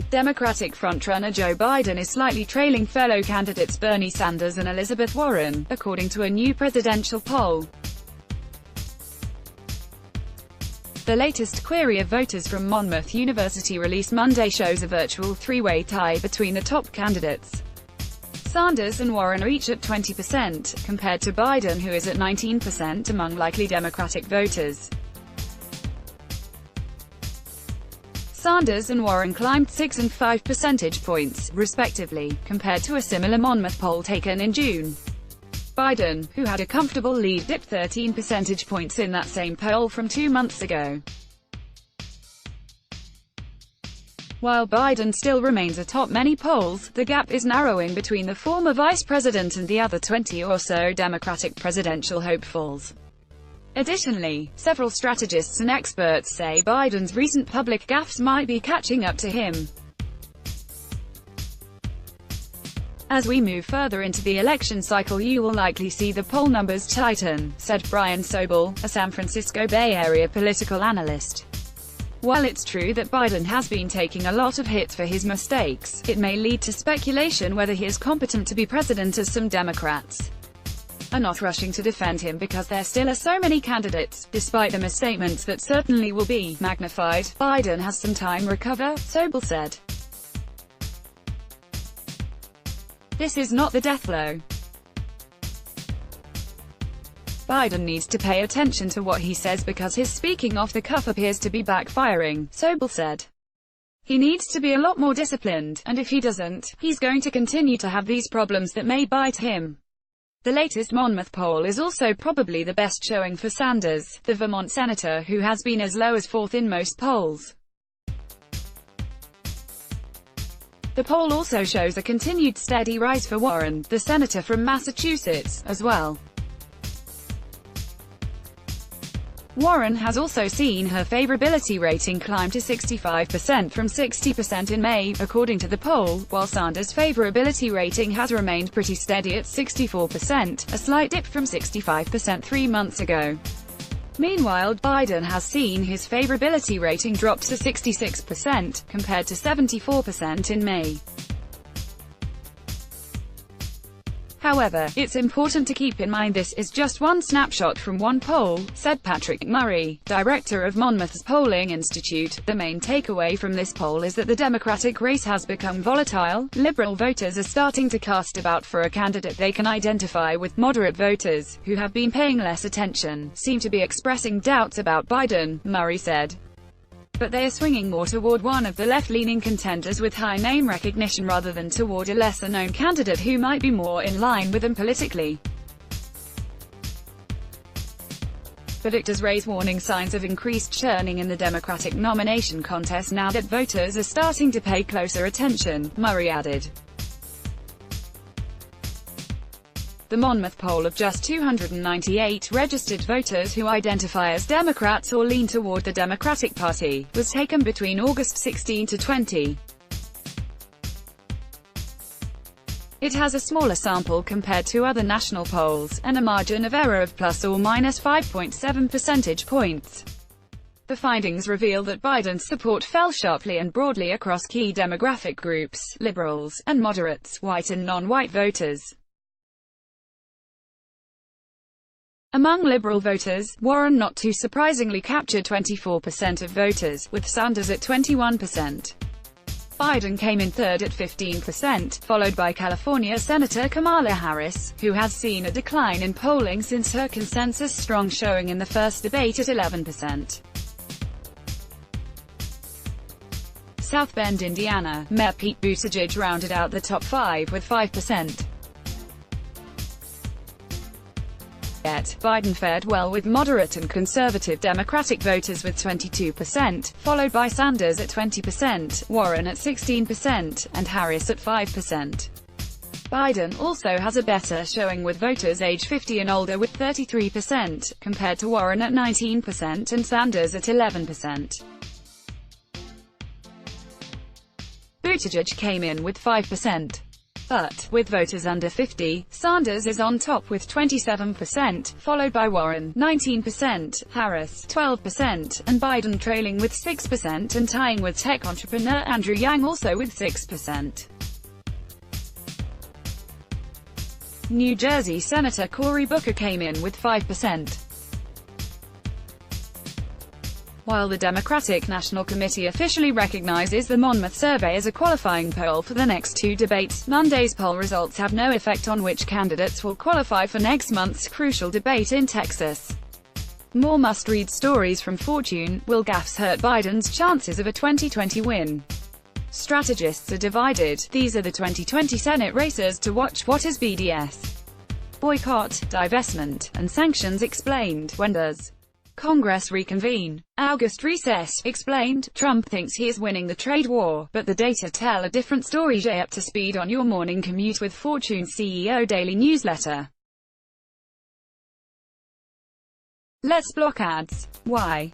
Democratic frontrunner Joe Biden is slightly trailing fellow candidates Bernie Sanders and Elizabeth Warren, according to a new presidential poll. The latest query of voters from Monmouth University released Monday shows a virtual three-way tie between the top candidates. Sanders and Warren are each at 20%, compared to Biden, who is at 19% among likely Democratic voters. Sanders and Warren climbed 6 and 5 percentage points, respectively, compared to a similar Monmouth poll taken in June. Biden, who had a comfortable lead, dipped 13 percentage points in that same poll from 2 months ago. While Biden still remains atop many polls, the gap is narrowing between the former vice president and the other 20 or so Democratic presidential hopefuls. Additionally, several strategists and experts say Biden's recent public gaffes might be catching up to him. As we move further into the election cycle, you will likely see the poll numbers tighten, said Brian Sobel, a San Francisco Bay Area political analyst. While it's true that Biden has been taking a lot of hits for his mistakes, it may lead to speculation whether he is competent to be president, as some Democrats are not rushing to defend him because there still are so many candidates. Despite the misstatements that certainly will be magnified, Biden has some time to recover, Sobel said. This is not the death blow. Biden needs to pay attention to what he says because his speaking off the cuff appears to be backfiring, Sobel said. He needs to be a lot more disciplined, and if he doesn't, he's going to continue to have these problems that may bite him. The latest Monmouth poll is also probably the best showing for Sanders, the Vermont senator who has been as low as fourth in most polls. The poll also shows a continued steady rise for Warren, the senator from Massachusetts, as well. Warren has also seen her favorability rating climb to 65% from 60% in May, according to the poll, while Sanders' favorability rating has remained pretty steady at 64%, a slight dip from 65% 3 months ago. Meanwhile, Biden has seen his favorability rating drop to 66%, compared to 74% in May. However, it's important to keep in mind this is just one snapshot from one poll, said Patrick Murray, director of Monmouth's Polling Institute. The main takeaway from this poll is that the Democratic race has become volatile. Liberal voters are starting to cast about for a candidate they can identify with. Moderate voters, who have been paying less attention, seem to be expressing doubts about Biden, Murray said. But they are swinging more toward one of the left-leaning contenders with high name recognition rather than toward a lesser-known candidate who might be more in line with them politically. But it does raise warning signs of increased churning in the Democratic nomination contest now that voters are starting to pay closer attention, Murray added. The Monmouth poll of just 298 registered voters who identify as Democrats or lean toward the Democratic Party, was taken between August 16 to 20. It has a smaller sample compared to other national polls, and a margin of error of plus or minus 5.7 percentage points. The findings reveal that Biden's support fell sharply and broadly across key demographic groups, liberals, and moderates, white and non-white voters. Among liberal voters, Warren not too surprisingly captured 24% of voters, with Sanders at 21%. Biden came in third at 15%, followed by California Senator Kamala Harris, who has seen a decline in polling since her consensus strong showing in the first debate at 11%. South Bend, Indiana, Mayor Pete Buttigieg rounded out the top 5 with 5%. Yet, Biden fared well with moderate and conservative Democratic voters with 22%, followed by Sanders at 20%, Warren at 16%, and Harris at 5%. Biden also has a better showing with voters age 50 and older with 33%, compared to Warren at 19% and Sanders at 11%. Buttigieg came in with 5%. But, with voters under 50, Sanders is on top with 27%, followed by Warren, 19%, Harris, 12%, and Biden trailing with 6% and tying with tech entrepreneur Andrew Yang also with 6%. New Jersey Senator Cory Booker came in with 5%. While the Democratic National Committee officially recognizes the Monmouth survey as a qualifying poll for the next two debates, Monday's poll results have no effect on which candidates will qualify for next month's crucial debate in Texas. More must-read stories from Fortune: will gaffes hurt Biden's chances of a 2020 win? Strategists are divided. These are the 2020 Senate races to watch. What is BDS? Boycott, divestment, and sanctions explained. When does Congress reconvene? August recess explained. Trump thinks he is winning the trade war, but the data tell a different story. Stay up to speed on your morning commute with Fortune CEO Daily Newsletter. Let's block ads. Why?